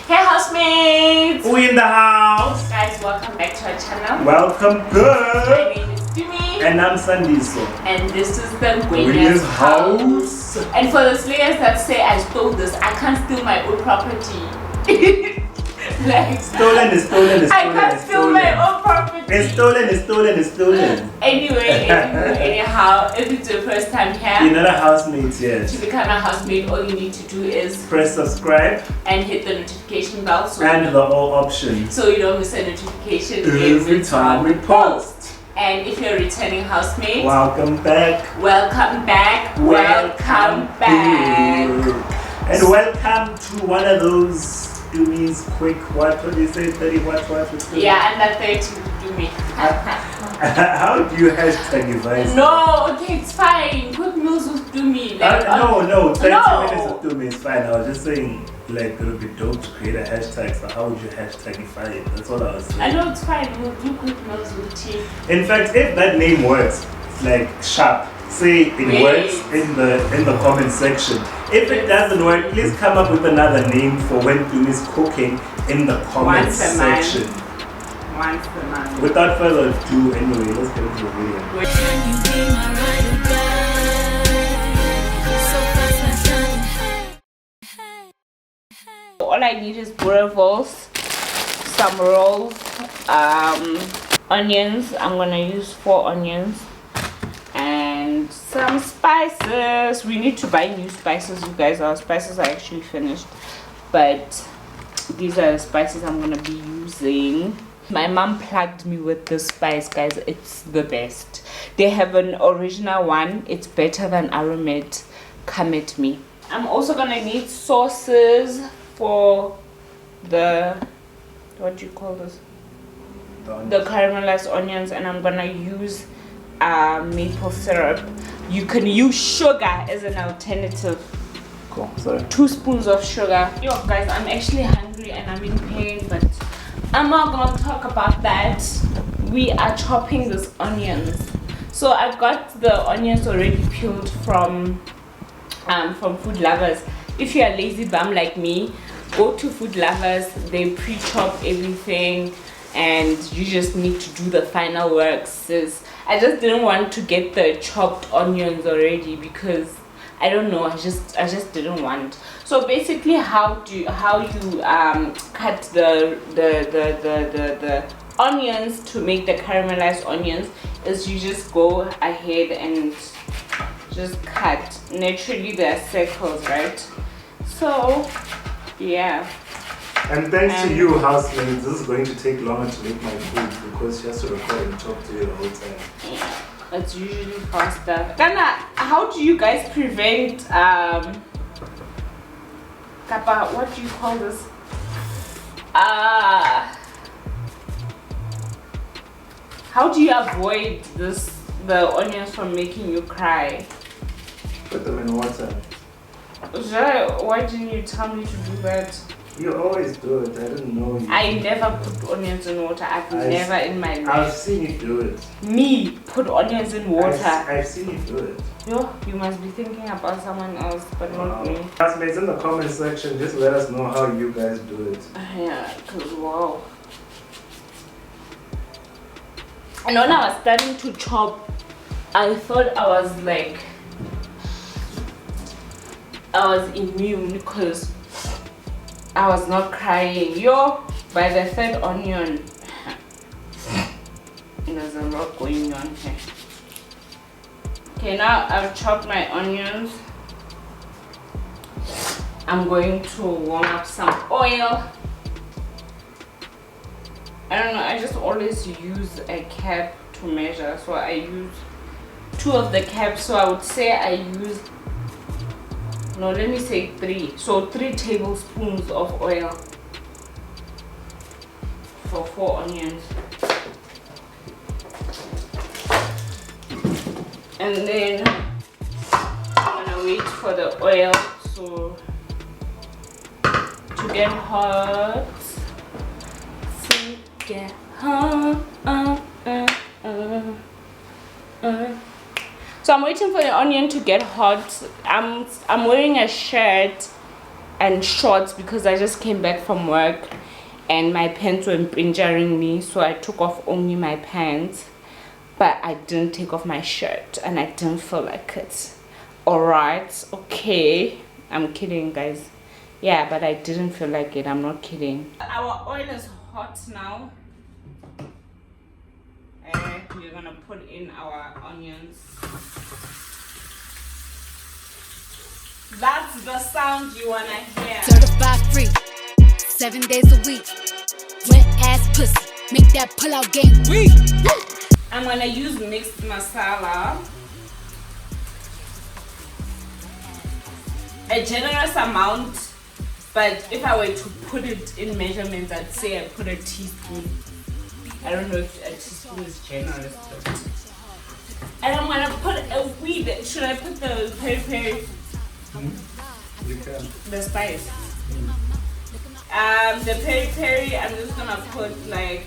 Hey housemates! We in the house. Guys, welcome back to our channel. Welcome My back. name is Tumi. And I'm Sandiso. And this is the Ngwenyas Ngwenyas house. And for the slayers that say I stole this, I can't steal my own property. Like, Stolen is stolen is stolen. I can't steal my own property. It's stolen is stolen is stolen. Anyway, anyhow, if it's your first time here, You're not a housemate yet. to become a housemate, all you need to do is Press subscribe and hit the notification bell and the all options. so you don't miss a notification Every time we post. And if you're a returning housemate, Welcome back. welcome back, welcome back. And welcome to one of those Tumi's quick, what do you say, 30 what? Yeah, and that 30 do me. How do you #advise? No, okay, it's fine. Quick meals will do me. Like, no, 30 no. minutes of Tumi is fine. I was just saying, like, it would be dope to create a hashtag. So how would you hashtagify it? That's all I was saying. I know it's fine. We'll do quick meals with tea. In fact, if that name works, like sharp, say it works in the comment section. If it doesn't work, please come up with another name for when Tumi's cooking in the comment section. Once a month. Without further ado, anyway, let's get into the video. Can you be my ride or die? So fast and shining. All I need is Boerewors, some rolls, onions. I'm gonna use 4 onions. And some spices. We need to buy new spices, you guys. Our spices are actually finished, but these are the spices I'm gonna be using. My mom plugged me with this spice, guys. It's the best. They have an original one. It's better than Aromat. Come at me. I'm also gonna need sauces for the, what do you call this, the caramelized onions, and I'm gonna use maple syrup. You can use sugar as an alternative. Cool, sorry. 2 spoons of sugar. Yo guys, I'm actually hungry and I'm in pain, but I'm not gonna talk about that. We are chopping these onions. So I've got the onions already peeled from Food Lovers. If you're a lazy bum like me, go to Food Lovers. They pre-chop everything and you just need to do the final work, sis. I just didn't want to get the chopped onions already because I don't know, I just didn't want. So basically how you cut the onions to make the caramelized onions is you just go ahead and just cut. Naturally there are circles, right? So yeah. And thanks to you, housemates, this is going to take longer to make my food because she has to record and talk to you the whole time. Yeah, it's usually faster. Kana, how do you guys prevent Kappa, what do you call this? How do you avoid the onions from making you cry? Put them in water. Why didn't you tell me to do that? You always do it. I didn't know you. I never put onions in water. I've never in my life. I've seen you do it. Me put onions in water. I've seen you do it. Yo, you must be thinking about someone else, but not me. Housemates, in the comment section, just let us know how you guys do it. Yeah, cause wow. And when I was starting to chop, I thought I was immune because I was not crying. Yo, by the 3rd onion, there's a lot going on here. Okay, now I've chopped my onions. I'm going to warm up some oil. I don't know, I just always use a cap to measure. So I use 2 of the caps. So I would say I use, no, let me say 3. So 3 tablespoons of oil for 4 onions. And then I'm gonna wait for the oil to get hot. Get hot. So I'm waiting for the onion to get hot. I'm wearing a shirt and shorts because I just came back from work and my pants were injuring me, so I took off only my pants, but I didn't take off my shirt and I didn't feel like it. Alright, okay, I'm kidding guys. Yeah, but I didn't feel like it, I'm not kidding. Our oil is hot now. And we're gonna put in our onions. That's the sound you wanna hear. Certified free, 7 days a week. Wet ass pussy, make that pull out game weak. I'm gonna use mixed masala. A generous amount, but if I were to put it in measurements, I'd say I put a teaspoon. I don't know if a teaspoon is generous, but. And I'm gonna put a weed. Should I put the peri peri? You can. The spice. The peri peri, I'm just gonna put like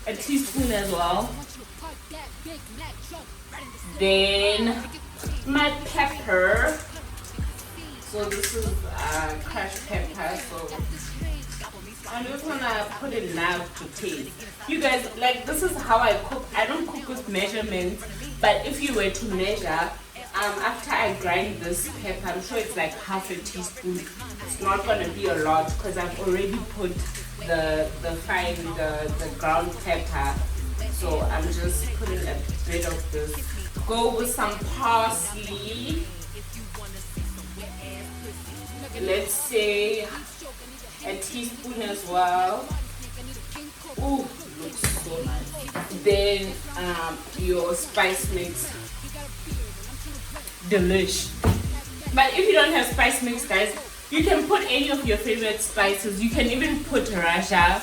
a teaspoon as well. Then my pepper. So this is crushed pepper. So I'm just gonna put it now to taste. You guys, like, this is how I cook. I don't cook with measurements, but if you were to measure, after I grind this pepper, I'm sure it's like half a teaspoon. It's not gonna be a lot because I've already put the ground pepper. So I'm just putting a bit of this. Go with some parsley. Let's say a teaspoon as well. Ooh, looks so nice. Then your spice mix. Delish. But if you don't have spice mix, guys, you can put any of your favorite spices. You can even put Raja.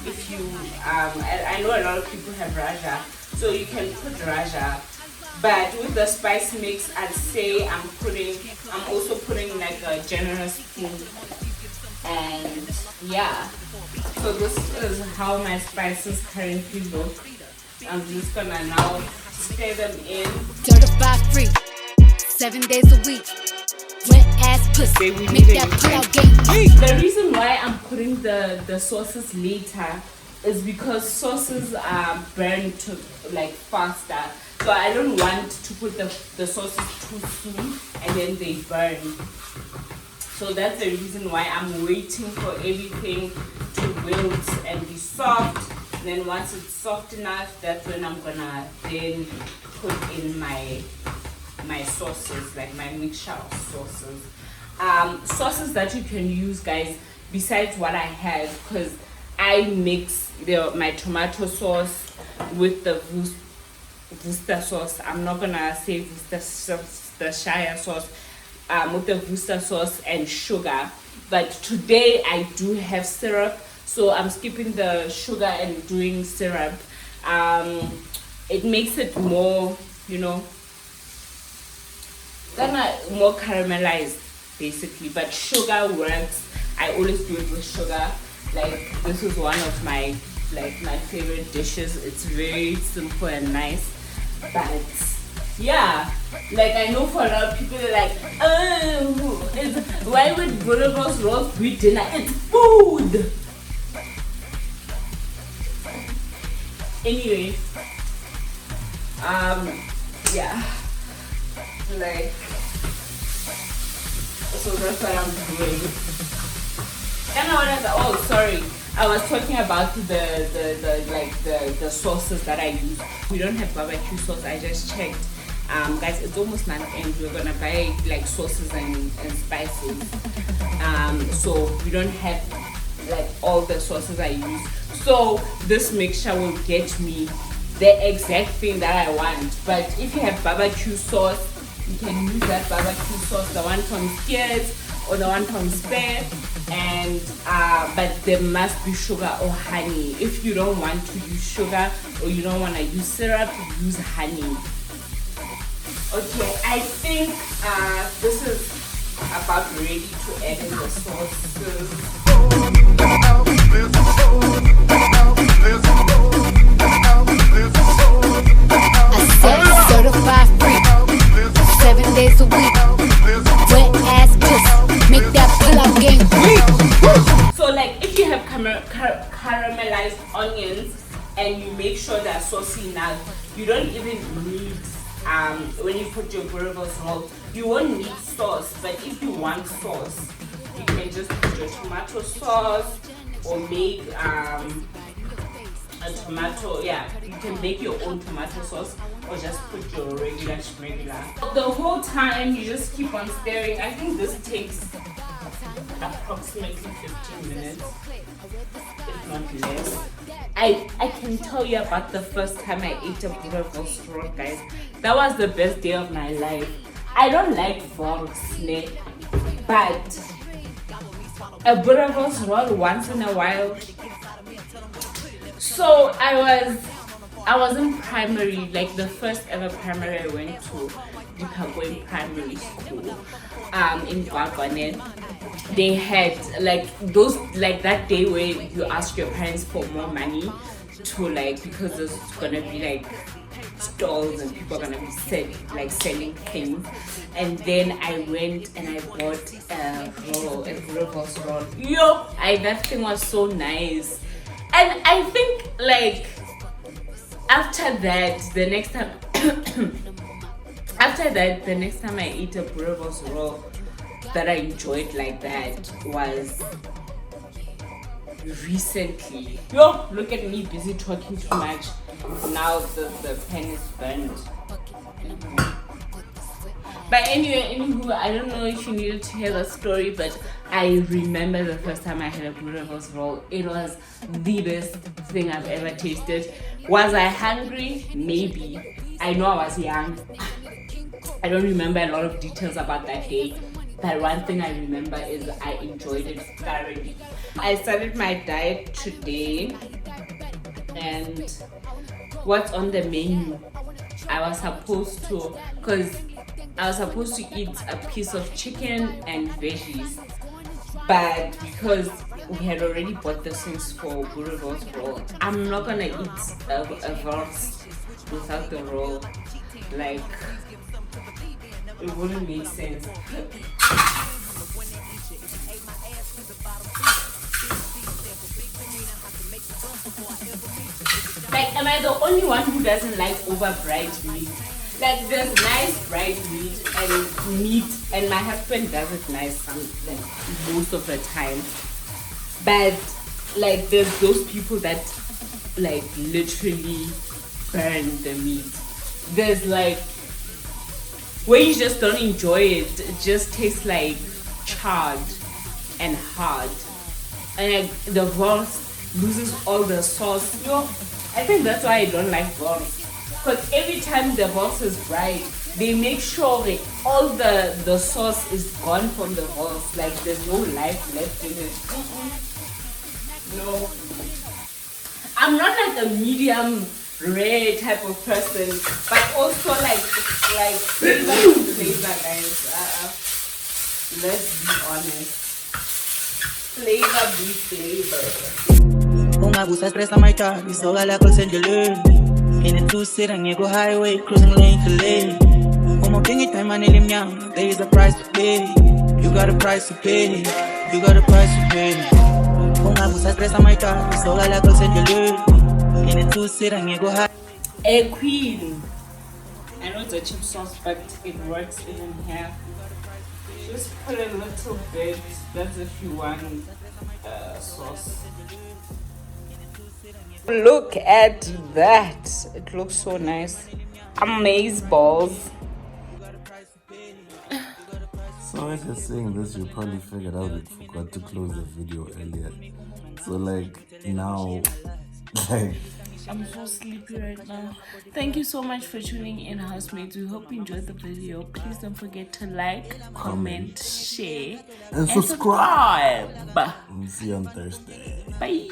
If you I know a lot of people have Raja, so you can put Raja. But with the spice mix, I'd say I'm also putting like a generous spoon. And yeah, so this is how my spices currently look. I'm just gonna now stir them in. Certified free, 7 days a week. Wet ass pussy, Baby, make that pull out game weak. The reason why I'm putting the sauces later is because sauces are burned to like faster. So I don't want to put the sauces too soon and then they burn. So that's the reason why I'm waiting for everything to wilt and be soft. And then once it's soft enough, that's when I'm gonna then put in my sauces, like my mixture of sauces. Sauces that you can use, guys, besides what I have, because I mix my tomato sauce with the Worcester sauce. I'm not gonna say Worcestershire sauce, with the Worcester sauce and sugar. But today I do have syrup, so I'm skipping the sugar and doing syrup. It makes it more, more caramelized basically, but sugar works. I always do it with sugar. Like, this is one of my favorite dishes. It's very simple and nice, but yeah, like, I know for a lot of people they're like, oh, why would Boerewors roast wheat dinner? It's food. Anyway, yeah, like, so that's what I'm doing. Oh, sorry, I was talking about the sauces that I use. We don't have barbecue sauce. I just checked. Guys, it's almost month-end. We're gonna buy like sauces and spices. So we don't have like all the sauces I use. So this mixture will get me the exact thing that I want. But if you have barbecue sauce, you can use that barbecue sauce, the one from Spears or the one from Spare. And but there must be sugar or honey. If you don't want to use sugar or you don't want to use syrup, use honey. Okay, I think this is about ready to add in the sauces. I said certified free, 7 days a week. Wet ass pussy, make that caramelized onions and you make sure they're saucy enough, you don't even need when you put your Boerewors roll, you won't need sauce. But if you want sauce, you can just put your tomato sauce or make a tomato, yeah, you can make your own tomato sauce or just put your regular. The whole time you just keep on stirring. I think this takes approximately 15 minutes, if not less. I can tell you about the first time I ate a Boerewors roll, guys. That was the best day of my life. I don't like wors, but a Boerewors roll once in a while. So I was in primary, like the first ever primary I went to, Dipagwen Primary School, in Boerewors. They had like those, like that day where you ask your parents for more money to, like, because there's gonna be like stalls and people are gonna be selling things. And then I went and I bought a Boerewors roll. That thing was so nice. And I think like after that, the next time I ate a Boerewors roll that I enjoyed like that was recently. Look at me busy talking too much. Now the pen is burnt. But anyway, I don't know if you needed to hear the story, but I remember the first time I had a Boerewors roll. It was the best thing I've ever tasted. Was I hungry? Maybe. I know I was young. I don't remember a lot of details about that day. But one thing I remember is I enjoyed it thoroughly. I started my diet today, and what's on the menu? I was supposed to eat a piece of chicken and veggies, but because we had already bought the things for Boerewors roll, I'm not gonna eat a wors without the roll. Like, it wouldn't make sense. Like, am I the only one who doesn't like over-fried meat? Like, there's nice fried meat, and my husband does it nice most of the time. But like, there's those people that like literally burn the meat. There's like where you just don't enjoy it. It just tastes like charred and hard, and like, the wors loses all the sauce. I think that's why I don't like wors. Because every time the wors is fried, they make sure that all the sauce is gone from the wors. Like, there's no life left in it. No. I'm not like a medium rare type of person, but also like flavor, guys. Let's be honest. Flavor be flavor. Ungabusa stress on my car, we saw like Los Angeles. In a two-seat and you go highway, cruising lane to lane. Time and there is a price to pay. You got a price to pay. You got a price to pay. Ungabusa stress on my car, we saw like Los Angeles. In a two-seat and you go high. A queen. I know it's a cheap sauce, but it works even here. Just put a little bit. That's if you want sauce. Look at that. It looks so nice. Amaze balls. So as you're saying this, you probably figured out we forgot to close the video earlier. So like now, like, I'm so sleepy right now. Thank you so much for tuning in, housemates. We hope you enjoyed the video. Please don't forget to like, comment, share, and subscribe. Bye. See you on Thursday. Bye.